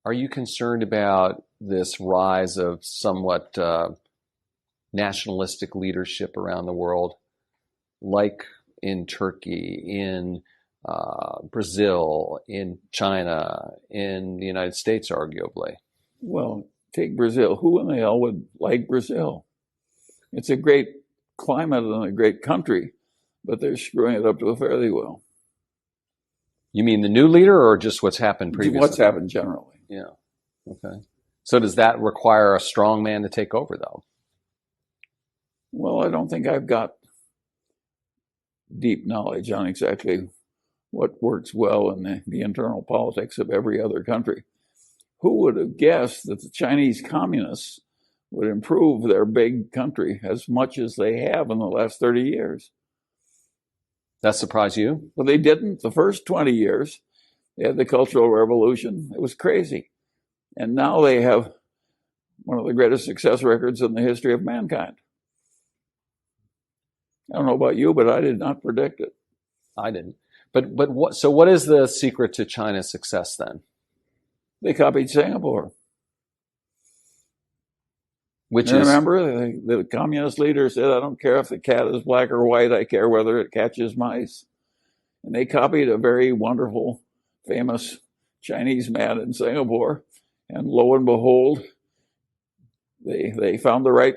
Are you concerned about this rise of somewhat nationalistic leadership around the world, like in Turkey, in Brazil, in China, in the United States, arguably? Well, take Brazil. Who in the hell would like Brazil? It's a great climate and a great country, but they're screwing it up to fairly well. You mean the new leader or just what's happened previously? What's happened generally. Yeah. Okay. So does that require a strong man to take over, though? Well, I don't think I've got deep knowledge on exactly what works well in the internal politics of every other country. Who would have guessed that the Chinese communists would improve their big country as much as they have in the last 30 years? That surprised you? Well, they didn't. The first 20 years, they had the Cultural Revolution. It was crazy. And now they have one of the greatest success records in the history of mankind. I don't know about you, but I did not predict it. I didn't. But what? So what is the secret to China's success then? They copied Singapore. Which you is, remember, the communist leader said, I don't care if the cat is black or white, I care whether it catches mice. And they copied a very wonderful, famous Chinese man in Singapore. And lo and behold, they found the right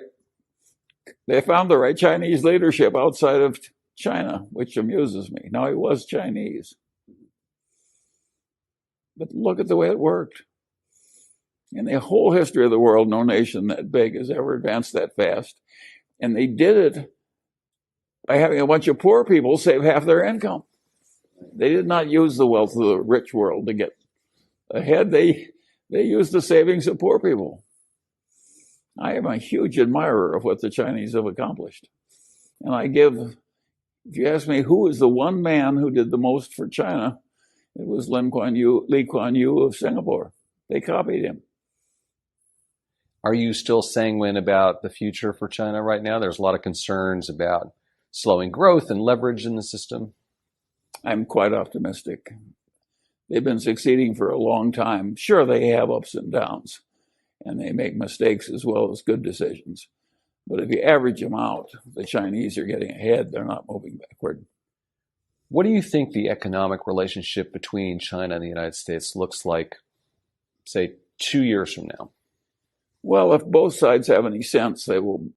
Chinese leadership outside of China, which amuses me. Now, he was Chinese. But look at the way it worked. In the whole history of the world, no nation that big has ever advanced that fast. And they did it by having a bunch of poor people save half their income. They did not use the wealth of the rich world to get ahead. They used the savings of poor people. I am a huge admirer of what the Chinese have accomplished. And if you ask me who is the one man who did the most for China, it was Lee Kuan Yew of Singapore. They copied him. Are you still sanguine about the future for China right now? There's a lot of concerns about slowing growth and leverage in the system. I'm quite optimistic. They've been succeeding for a long time. Sure, they have ups and downs, and they make mistakes as well as good decisions. But if you average them out, the Chinese are getting ahead. They're not moving backward. What do you think the economic relationship between China and the United States looks like, say, 2 years from now? Well, if both sides have any sense, they will